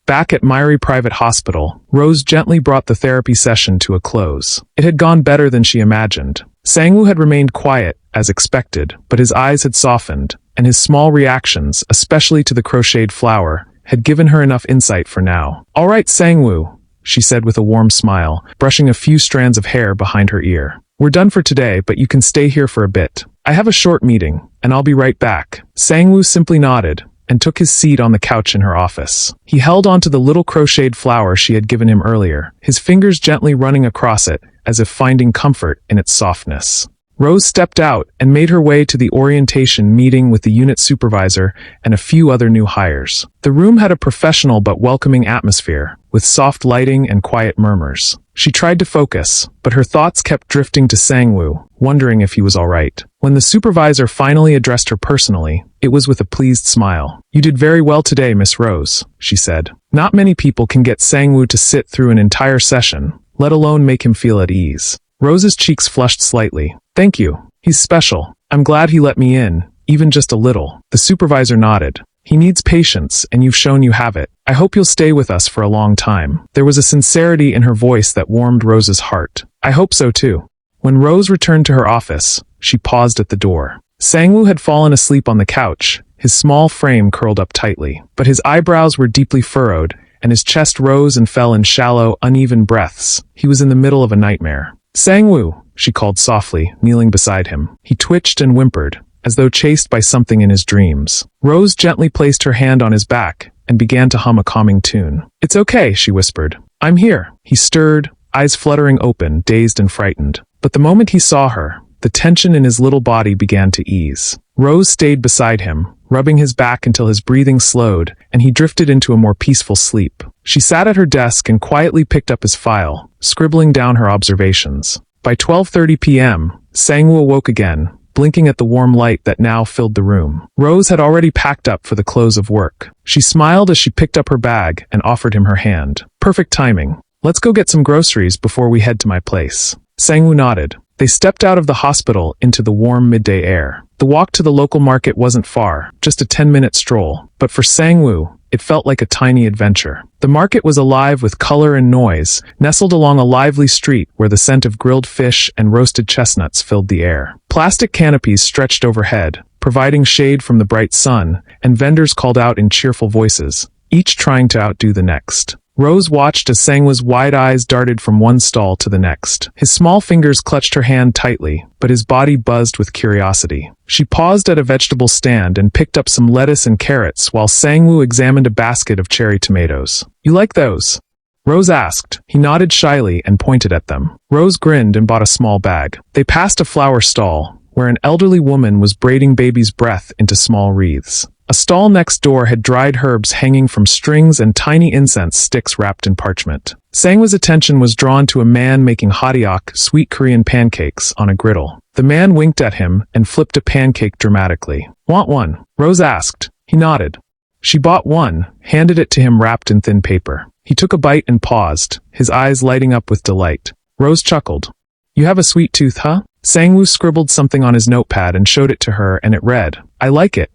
Back at Myri Private Hospital, Rose gently brought the therapy session to a close. It had gone better than she imagined. Sangwoo had remained quiet, as expected, but his eyes had softened, and his small reactions, especially to the crocheted flower, had given her enough insight for now. "All right, Sangwoo," she said with a warm smile, brushing a few strands of hair behind her ear. "We're done for today, but you can stay here for a bit. I have a short meeting, and I'll be right back." Sangwoo simply nodded and took his seat on the couch in her office. He held onto the little crocheted flower she had given him earlier, his fingers gently running across it, as if finding comfort in its softness. Rose stepped out and made her way to the orientation meeting with the unit supervisor and a few other new hires. The room had a professional but welcoming atmosphere, with soft lighting and quiet murmurs. She tried to focus, but her thoughts kept drifting to Sangwoo, wondering if he was all right. When the supervisor finally addressed her personally, it was with a pleased smile. "You did very well today, Miss Rose," she said. "Not many people can get Sangwoo to sit through an entire session, let alone make him feel at ease." Rose's cheeks flushed slightly. "Thank you. He's special. I'm glad he let me in, even just a little." The supervisor nodded. "He needs patience, and you've shown you have it. I hope you'll stay with us for a long time." There was a sincerity in her voice that warmed Rose's heart. "I hope so too." When Rose returned to her office, she paused at the door. Sangwoo had fallen asleep on the couch, his small frame curled up tightly. But his eyebrows were deeply furrowed, and his chest rose and fell in shallow, uneven breaths. He was in the middle of a nightmare. "Sangwoo," she called softly, kneeling beside him. He twitched and whimpered, as though chased by something in his dreams. Rose gently placed her hand on his back and began to hum a calming tune. "It's okay," she whispered. "I'm here." He stirred, eyes fluttering open, dazed and frightened. But the moment he saw her, the tension in his little body began to ease. Rose stayed beside him, rubbing his back until his breathing slowed, and he drifted into a more peaceful sleep. She sat at her desk and quietly picked up his file, scribbling down her observations. By 12:30 p.m., Sangwoo awoke again, blinking at the warm light that now filled the room. Rose had already packed up for the close of work. She smiled as she picked up her bag and offered him her hand. "Perfect timing. Let's go get some groceries before we head to my place." Sangwoo nodded. They stepped out of the hospital into the warm midday air. The walk to the local market wasn't far, just a 10-minute stroll, but for Sangwoo, it felt like a tiny adventure. The market was alive with color and noise, nestled along a lively street where the scent of grilled fish and roasted chestnuts filled the air. Plastic canopies stretched overhead, providing shade from the bright sun, and vendors called out in cheerful voices, each trying to outdo the next. Rose watched as Sangwoo's wide eyes darted from one stall to the next. His small fingers clutched her hand tightly, but his body buzzed with curiosity. She paused at a vegetable stand and picked up some lettuce and carrots while Sangwoo examined a basket of cherry tomatoes. "You like those?" Rose asked. He nodded shyly and pointed at them. Rose grinned and bought a small bag. They passed a flower stall, where an elderly woman was braiding baby's breath into small wreaths. A stall next door had dried herbs hanging from strings and tiny incense sticks wrapped in parchment. Sangwoo's attention was drawn to a man making hotteok, sweet Korean pancakes, on a griddle. The man winked at him and flipped a pancake dramatically. "Want one?" Rose asked. He nodded. She bought one, handed it to him wrapped in thin paper. He took a bite and paused, his eyes lighting up with delight. Rose chuckled. "You have a sweet tooth, huh?" Sangwoo scribbled something on his notepad and showed it to her, and it read, "I like it."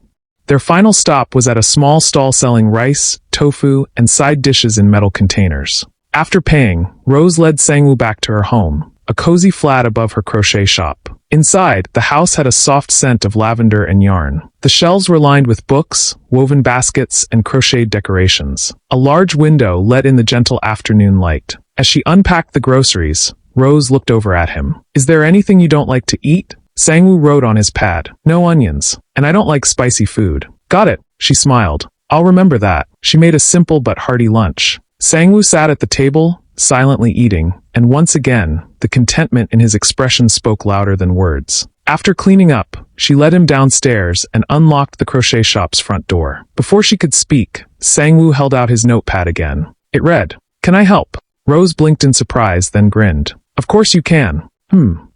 Their final stop was at a small stall selling rice, tofu, and side dishes in metal containers. After paying, Rose led Sangwoo back to her home, a cozy flat above her crochet shop. Inside, the house had a soft scent of lavender and yarn. The shelves were lined with books, woven baskets, and crocheted decorations. A large window let in the gentle afternoon light. As she unpacked the groceries, Rose looked over at him. "Is there anything you don't like to eat?" Sangwoo wrote on his pad. "No onions. And I don't like spicy food." "Got it," she smiled. "I'll remember that." She made a simple but hearty lunch. Sangwoo sat at the table, silently eating, and once again, the contentment in his expression spoke louder than words. After cleaning up, she led him downstairs and unlocked the crochet shop's front door. Before she could speak, Sangwoo held out his notepad again. It read, "Can I help?" Rose blinked in surprise, then grinned. "Of course you can.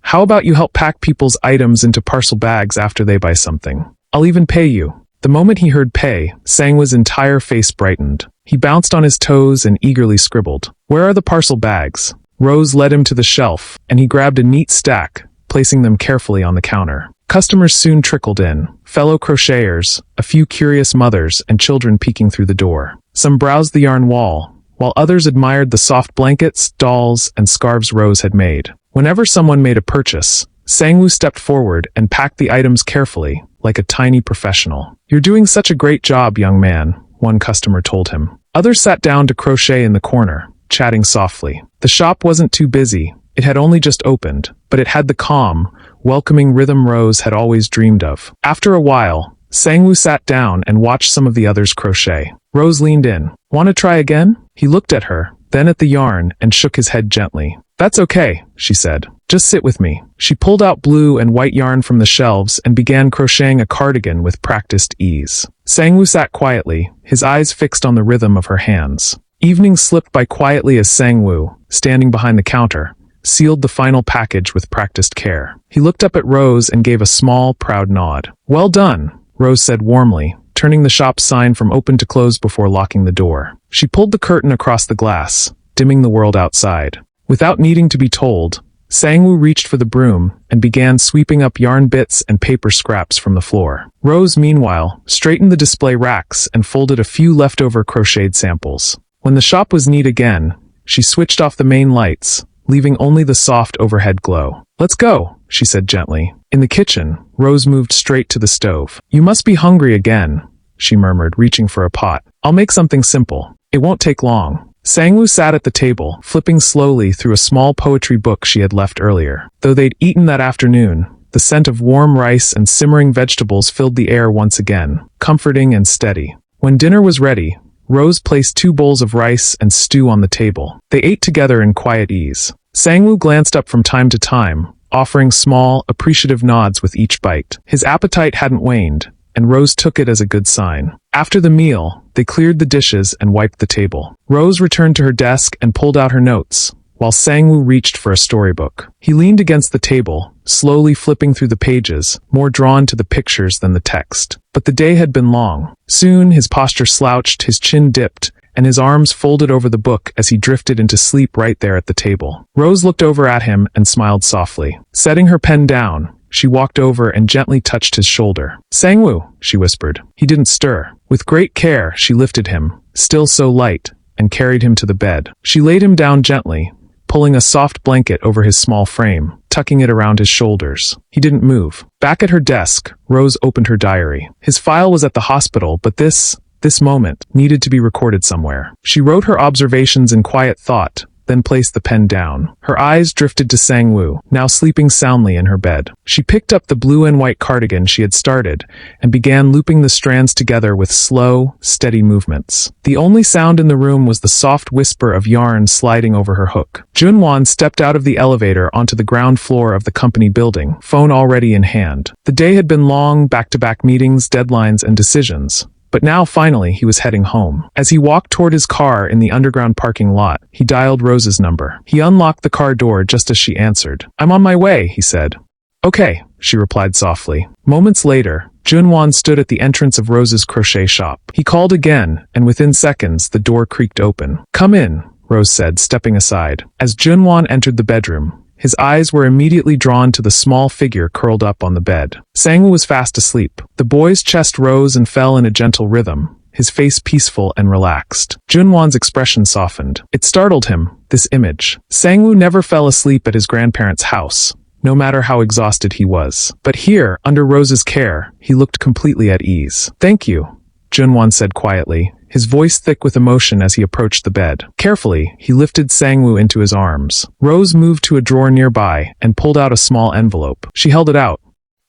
How about you help pack people's items into parcel bags after they buy something? I'll even pay you." The moment he heard pay, Sangwoo's entire face brightened. He bounced on his toes and eagerly scribbled. "Where are the parcel bags?" Rose led him to the shelf, and he grabbed a neat stack, placing them carefully on the counter. Customers soon trickled in, fellow crocheters, a few curious mothers, and children peeking through the door. Some browsed the yarn wall, while others admired the soft blankets, dolls, and scarves Rose had made. Whenever someone made a purchase, Sangwoo stepped forward and packed the items carefully, like a tiny professional. "You're doing such a great job, young man," one customer told him. Others sat down to crochet in the corner, chatting softly. The shop wasn't too busy. It had only just opened, but it had the calm, welcoming rhythm Rose had always dreamed of. After a while, Sangwoo sat down and watched some of the others crochet. Rose leaned in. "Want to try again?" He looked at her, then at the yarn, and shook his head gently. "That's okay," she said. "Just sit with me." She pulled out blue and white yarn from the shelves and began crocheting a cardigan with practiced ease. Sangwoo sat quietly, his eyes fixed on the rhythm of her hands. Evening slipped by quietly as Sangwoo, standing behind the counter, sealed the final package with practiced care. He looked up at Rose and gave a small, proud nod. "Well done," Rose said warmly, turning the shop sign from open to close before locking the door. She pulled the curtain across the glass, dimming the world outside. Without needing to be told, Sangwoo reached for the broom and began sweeping up yarn bits and paper scraps from the floor. Rose, meanwhile, straightened the display racks and folded a few leftover crocheted samples. When the shop was neat again, she switched off the main lights, leaving only the soft overhead glow. "Let's go," she said gently. In the kitchen, Rose moved straight to the stove. "You must be hungry again," she murmured, reaching for a pot. "I'll make something simple. It won't take long." Sangwoo sat at the table, flipping slowly through a small poetry book she had left earlier. Though they'd eaten that afternoon, the scent of warm rice and simmering vegetables filled the air once again, comforting and steady. When dinner was ready, Rose placed 2 bowls of rice and stew on the table. They ate together in quiet ease. Sangwoo glanced up from time to time, offering small, appreciative nods with each bite. His appetite hadn't waned, and Rose took it as a good sign. After the meal, they cleared the dishes and wiped the table. Rose returned to her desk and pulled out her notes, while Sangwoo reached for a storybook. He leaned against the table, slowly flipping through the pages, more drawn to the pictures than the text. But the day had been long. Soon his posture slouched, his chin dipped, and his arms folded over the book as he drifted into sleep right there at the table. Rose looked over at him and smiled softly. Setting her pen down, she walked over and gently touched his shoulder. "Sangwoo," she whispered. He didn't stir. With great care, she lifted him, still so light, and carried him to the bed. She laid him down gently, pulling a soft blanket over his small frame, tucking it around his shoulders. He didn't move. Back at her desk, Rose opened her diary. His file was at the hospital, but this moment needed to be recorded somewhere. She wrote her observations in quiet thought, then placed the pen down. Her eyes drifted to Sangwoo, now sleeping soundly in her bed. She picked up the blue and white cardigan she had started, and began looping the strands together with slow, steady movements. The only sound in the room was the soft whisper of yarn sliding over her hook. Junan stepped out of the elevator onto the ground floor of the company building, phone already in hand. The day had been long, back-to-back meetings, deadlines, and decisions. But now, finally, he was heading home. As he walked toward his car in the underground parking lot, he dialed Rose's number. He unlocked the car door just as she answered. "I'm on my way," he said. "Okay," she replied softly. Moments later, Junan stood at the entrance of Rose's crochet shop. He called again, and within seconds, the door creaked open. "Come in," Rose said, stepping aside. As Junan entered the bedroom, his eyes were immediately drawn to the small figure curled up on the bed. Sangwoo was fast asleep. The boy's chest rose and fell in a gentle rhythm, his face peaceful and relaxed. Junwan's expression softened. It startled him, this image. Sangwoo never fell asleep at his grandparents' house, no matter how exhausted he was. But here, under Rose's care, he looked completely at ease. "Thank you," Junan said quietly, his voice thick with emotion as he approached the bed. Carefully, he lifted Sangwoo into his arms. Rose moved to a drawer nearby and pulled out a small envelope. She held it out.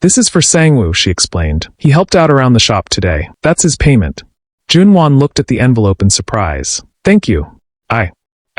"This is for Sangwoo," she explained. "He helped out around the shop today. That's his payment." Junan looked at the envelope in surprise. "Thank you.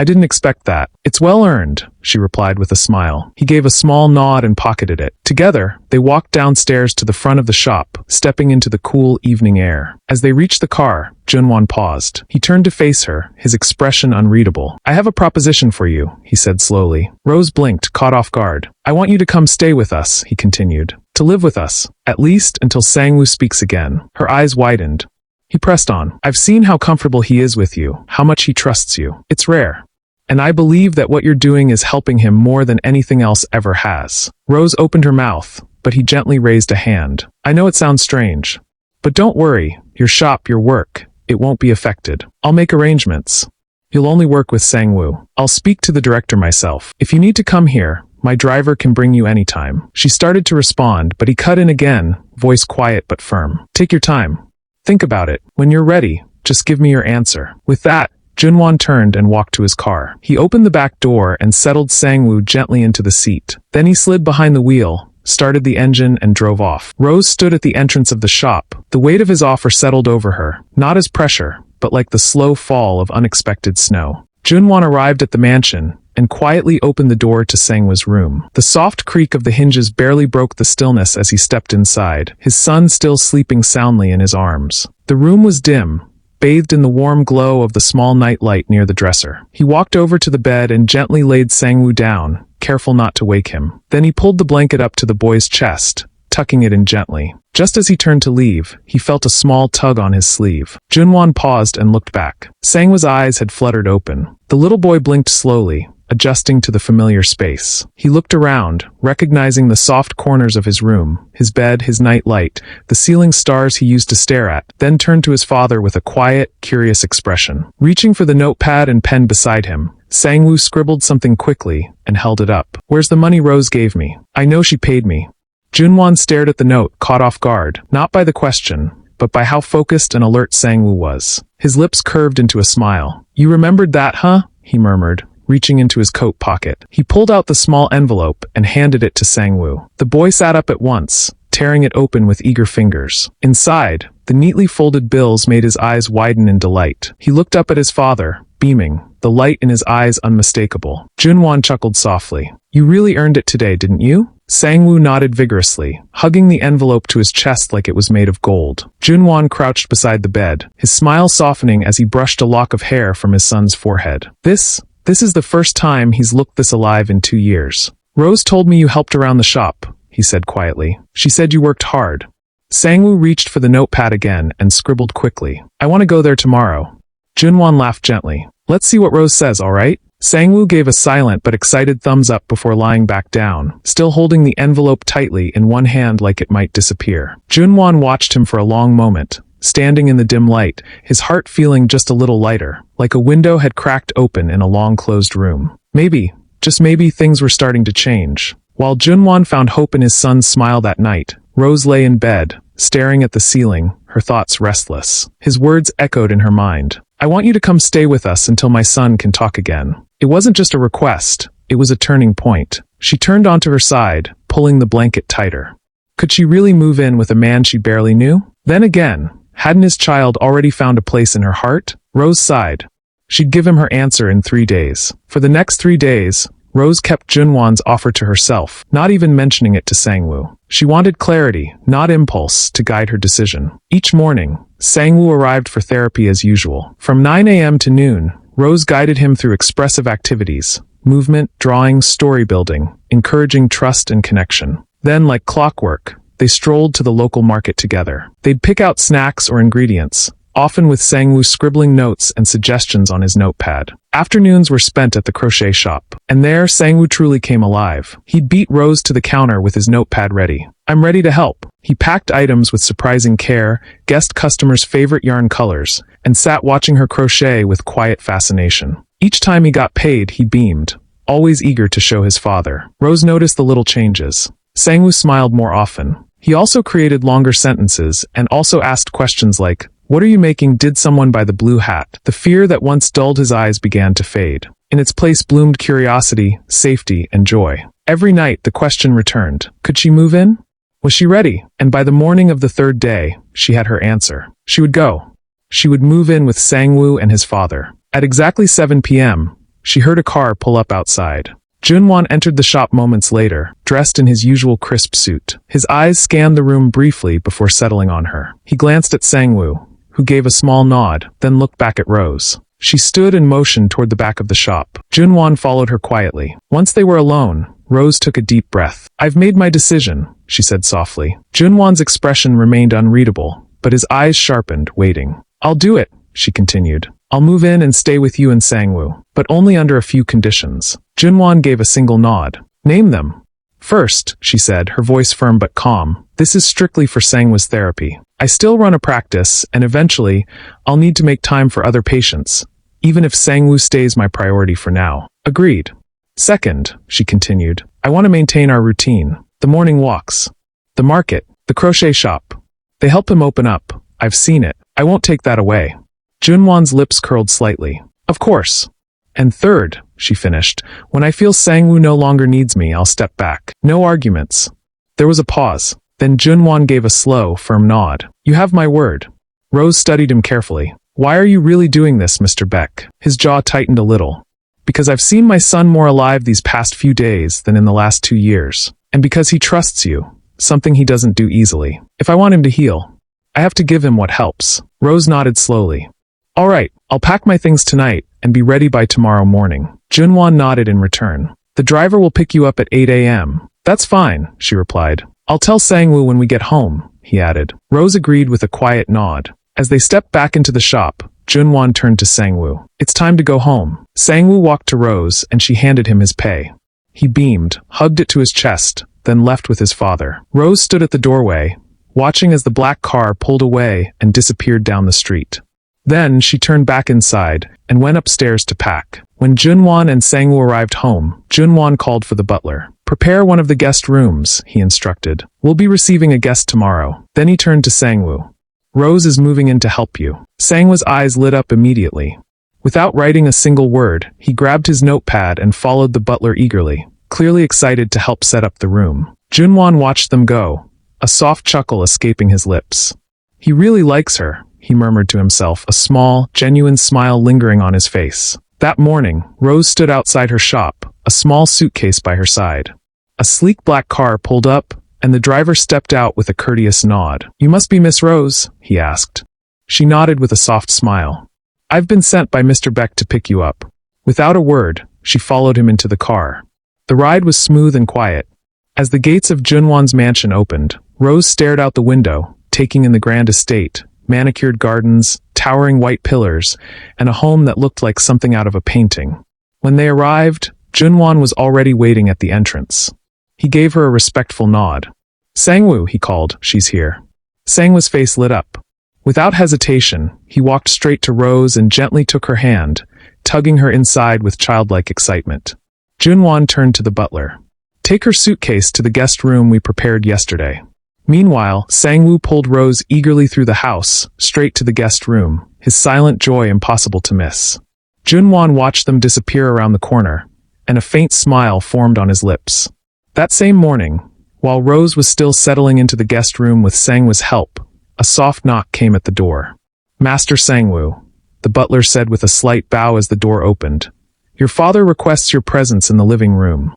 I didn't expect that. It's well earned," she replied with a smile. He gave a small nod and pocketed it. Together, they walked downstairs to the front of the shop, stepping into the cool evening air. As they reached the car, Junan paused. He turned to face her, his expression unreadable. "I have a proposition for you," he said slowly. Rose blinked, caught off guard. "I want you to come stay with us," he continued. "To live with us, at least until Sangwoo speaks again." Her eyes widened. He pressed on. "I've seen how comfortable he is with you, how much he trusts you. It's rare. And I believe that what you're doing is helping him more than anything else ever has." Rose opened her mouth, but he gently raised a hand. "I know it sounds strange. But don't worry, your shop, your work, it won't be affected. I'll make arrangements. You'll only work with Sangwoo. I'll speak to the director myself. If you need to come here, my driver can bring you anytime. She started to respond, but he cut in again, voice quiet but firm. Take your time. Think about it. When you're ready, just give me your answer. With that, Junan turned and walked to his car. He opened the back door and settled Sangwoo gently into the seat. Then he slid behind the wheel, started the engine and drove off. Rose stood at the entrance of the shop. The weight of his offer settled over her, not as pressure, but like the slow fall of unexpected snow. Junan arrived at the mansion and quietly opened the door to Sangwoo's room. The soft creak of the hinges barely broke the stillness as he stepped inside, his son still sleeping soundly in his arms. The room was dim, bathed in the warm glow of the small night light near the dresser. He walked over to the bed and gently laid Sangwoo down, careful not to wake him. Then he pulled the blanket up to the boy's chest, tucking it in gently. Just as he turned to leave, he felt a small tug on his sleeve. Junan paused and looked back. Sangwoo's eyes had fluttered open. The little boy blinked slowly, adjusting to the familiar space. He looked around, recognizing the soft corners of his room, his bed, his night light, the ceiling stars he used to stare at, then turned to his father with a quiet, curious expression. Reaching for the notepad and pen beside him, Sangwoo scribbled something quickly and held it up. Where's the money Rose gave me? I know she paid me. Junan stared at the note, caught off guard, not by the question, but by how focused and alert Sangwoo was. His lips curved into a smile. You remembered that, huh? He murmured, reaching into his coat pocket. He pulled out the small envelope and handed it to Sangwoo. The boy sat up at once, tearing it open with eager fingers. Inside, the neatly folded bills made his eyes widen in delight. He looked up at his father, beaming, the light in his eyes unmistakable. Junan chuckled softly. You really earned it today, didn't you? Sangwoo nodded vigorously, hugging the envelope to his chest like it was made of gold. Junan crouched beside the bed, his smile softening as he brushed a lock of hair from his son's forehead. This is the first time he's looked this alive in 2 years. Rose told me you helped around the shop, he said quietly. She said you worked hard. Sangwoo reached for the notepad again and scribbled quickly. I want to go there tomorrow. Junan laughed gently. Let's see what Rose says, all right? Sangwoo gave a silent but excited thumbs up before lying back down, still holding the envelope tightly in one hand like it might disappear. Junan watched him for a long moment, standing in the dim light, his heart feeling just a little lighter, like a window had cracked open in a long-closed room. Maybe, just maybe, things were starting to change. While Junan found hope in his son's smile that night, Rose lay in bed, staring at the ceiling, her thoughts restless. His words echoed in her mind. I want you to come stay with us until my son can talk again. It wasn't just a request, it was a turning point. She turned onto her side, pulling the blanket tighter. Could she really move in with a man she barely knew? Then again, hadn't his child already found a place in her heart? Rose sighed. She'd give him her answer in 3 days. For the next 3 days, Rose kept Junwan's offer to herself, not even mentioning it to Sangwoo. She wanted clarity, not impulse, to guide her decision. Each morning, Sangwoo arrived for therapy as usual. From 9 a.m. to noon, Rose guided him through expressive activities, movement, drawing, story building, encouraging trust and connection. Then, like clockwork, they strolled to the local market together. They'd pick out snacks or ingredients, often with Sangwoo scribbling notes and suggestions on his notepad. Afternoons were spent at the crochet shop, and there Sangwoo truly came alive. He'd beat Rose to the counter with his notepad ready. I'm ready to help. He packed items with surprising care, guessed customers' favorite yarn colors, and sat watching her crochet with quiet fascination. Each time he got paid, he beamed, always eager to show his father. Rose noticed the little changes. Sangwoo smiled more often. He also created longer sentences and also asked questions like, "What are you making? Did someone buy the blue hat?" The fear that once dulled his eyes began to fade. In its place bloomed curiosity, safety, and joy. Every night the question returned. Could she move in? Was she ready? And by the morning of the 3rd day, she had her answer. She would go. She would move in with Sangwoo and his father. At exactly 7 p.m., she heard a car pull up outside. Junan entered the shop moments later, dressed in his usual crisp suit. His eyes scanned the room briefly before settling on her. He glanced at Sangwoo, who gave a small nod, then looked back at Rose. She stood and motioned toward the back of the shop. Junan followed her quietly. Once they were alone, Rose took a deep breath. I've made my decision, she said softly. Junwan's expression remained unreadable, but his eyes sharpened, waiting. I'll do it, she continued. I'll move in and stay with you and Sangwoo, but only under a few conditions. Junan gave a single nod. Name them. First, she said, her voice firm but calm, this is strictly for Sangwoo's therapy. I still run a practice, and eventually, I'll need to make time for other patients, even if Sangwoo stays my priority for now. Agreed. Second, she continued, I want to maintain our routine. The morning walks. The market. The crochet shop. They help him open up. I've seen it. I won't take that away. Junwan's lips curled slightly. Of course. And third, she finished, when I feel Sangwoo no longer needs me, I'll step back. No arguments. There was a pause. Then Junwan gave a slow, firm nod. You have my word. Rose studied him carefully. Why are you really doing this, Mr. Beck? His jaw tightened a little. Because I've seen my son more alive these past few days than in the last 2 years. And because he trusts you, something he doesn't do easily. If I want him to heal, I have to give him what helps. Rose nodded slowly. All right, I'll pack my things tonight and be ready by tomorrow morning. Junwan nodded in return. The driver will pick you up at 8 a.m. That's fine, she replied. I'll tell Sangwoo when we get home, he added. Rose agreed with a quiet nod. As they stepped back into the shop, Junwan turned to Sangwoo. It's time to go home. Sangwoo walked to Rose and she handed him his pay. He beamed, hugged it to his chest, then left with his father. Rose stood at the doorway, watching as the black car pulled away and disappeared down the street. Then she turned back inside and went upstairs to pack. When Junwan and Sangwoo arrived home, Junwan called for the butler. Prepare one of the guest rooms, he instructed. We'll be receiving a guest tomorrow. Then he turned to Sangwoo. Rose is moving in to help you. Sangwoo's eyes lit up immediately. Without writing a single word, he grabbed his notepad and followed the butler eagerly, clearly excited to help set up the room. Junwan watched them go, a soft chuckle escaping his lips. He really likes her, he murmured to himself, a small, genuine smile lingering on his face. That morning, Rose stood outside her shop, a small suitcase by her side. A sleek black car pulled up, and the driver stepped out with a courteous nod. You must be Miss Rose, he asked. She nodded with a soft smile. I've been sent by Mr. Beck to pick you up. Without a word, she followed him into the car. The ride was smooth and quiet. As the gates of Junwan's mansion opened, Rose stared out the window, taking in the grand estate, manicured gardens, towering white pillars, and a home that looked like something out of a painting. When they arrived, Junwan was already waiting at the entrance. He gave her a respectful nod. Sangwoo, he called, she's here. Sangwoo's face lit up. Without hesitation, he walked straight to Rose and gently took her hand, tugging her inside with childlike excitement. Junwan turned to the butler. Take her suitcase to the guest room we prepared yesterday. Meanwhile, Sangwoo pulled Rose eagerly through the house, straight to the guest room, his silent joy impossible to miss. Junwan watched them disappear around the corner, and a faint smile formed on his lips. That same morning, while Rose was still settling into the guest room with Sangwoo's help, a soft knock came at the door. Master Sangwoo, the butler said with a slight bow as the door opened. Your father requests your presence in the living room.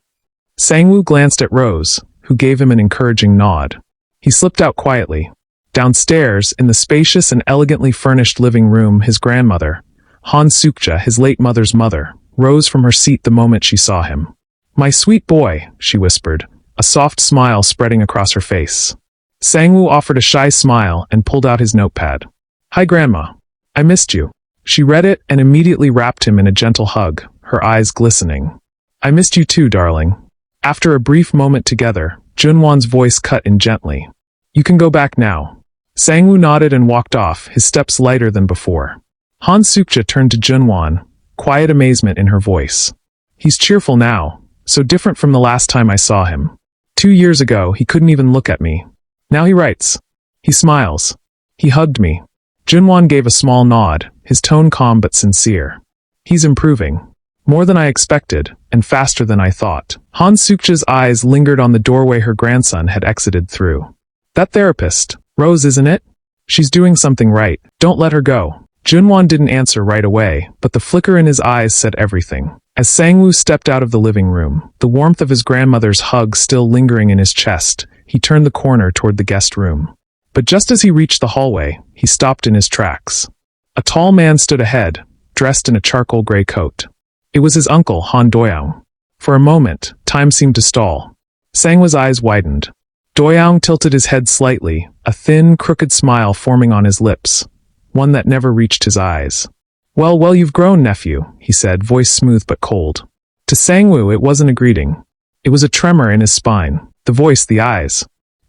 Sangwoo glanced at Rose, who gave him an encouraging nod. He slipped out quietly. Downstairs, in the spacious and elegantly furnished living room, his grandmother, Han Sukja, his late mother's mother, rose from her seat the moment she saw him. My sweet boy, she whispered, a soft smile spreading across her face. Sangwoo offered a shy smile and pulled out his notepad. Hi, Grandma. I missed you. She read it and immediately wrapped him in a gentle hug, her eyes glistening. I missed you too, darling. After a brief moment together, Junwan's voice cut in gently. You can go back now. Sangwoo nodded and walked off, his steps lighter than before. Han Sukja turned to Junwan, quiet amazement in her voice. He's cheerful now, so different from the last time I saw him. 2 years ago, he couldn't even look at me. Now he writes. He smiles. He hugged me. Junwan gave a small nod, his tone calm but sincere. He's improving. More than I expected, and faster than I thought. Han Sukja's eyes lingered on the doorway her grandson had exited through. That therapist, Rose, isn't it? She's doing something right. Don't let her go. Junwan didn't answer right away, but the flicker in his eyes said everything. As Sangwoo stepped out of the living room, the warmth of his grandmother's hug still lingering in his chest, he turned the corner toward the guest room. But just as he reached the hallway, he stopped in his tracks. A tall man stood ahead, dressed in a charcoal gray coat. It was his uncle, Han Doyoung. For a moment, time seemed to stall. Sangwoo's eyes widened. Doyoung tilted his head slightly, a thin, crooked smile forming on his lips, one that never reached his eyes. Well, you've grown, nephew, he said, voice smooth but cold. To Sangwoo, it wasn't a greeting. It was a tremor in his spine, the voice, the eyes.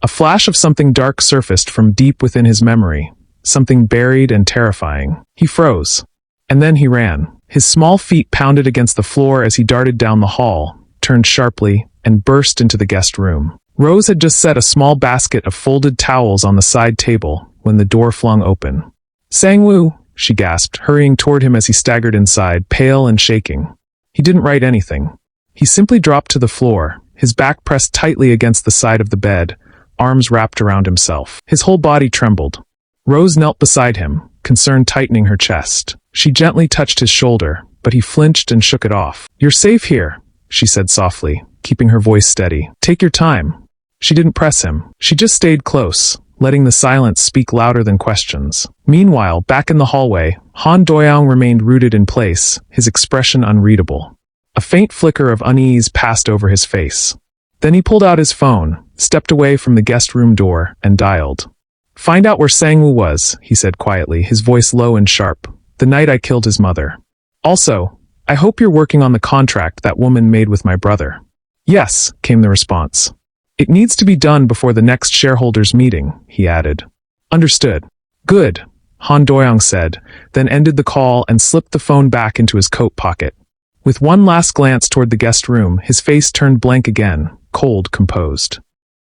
A flash of something dark surfaced from deep within his memory, something buried and terrifying. He froze. And then he ran. His small feet pounded against the floor as he darted down the hall, turned sharply, and burst into the guest room. Rose had just set a small basket of folded towels on the side table when the door flung open. "Sang-woo," she gasped, hurrying toward him as he staggered inside, pale and shaking. He didn't write anything. He simply dropped to the floor, his back pressed tightly against the side of the bed, arms wrapped around himself. His whole body trembled. Rose knelt beside him, concern tightening her chest. She gently touched his shoulder, but he flinched and shook it off. "You're safe here," she said softly, keeping her voice steady. "Take your time." She didn't press him. She just stayed close, letting the silence speak louder than questions. Meanwhile, back in the hallway, Han Doyoung remained rooted in place, his expression unreadable. A faint flicker of unease passed over his face. Then he pulled out his phone, stepped away from the guest room door, and dialed. "Find out where Sang-woo was," he said quietly, his voice low and sharp. "The night I killed his mother. Also, I hope you're working on the contract that woman made with my brother." "Yes," came the response. "It needs to be done before the next shareholders' meeting," he added. "Understood." "Good," Han Doyoung said, then ended the call and slipped the phone back into his coat pocket. With one last glance toward the guest room, his face turned blank again, cold, composed.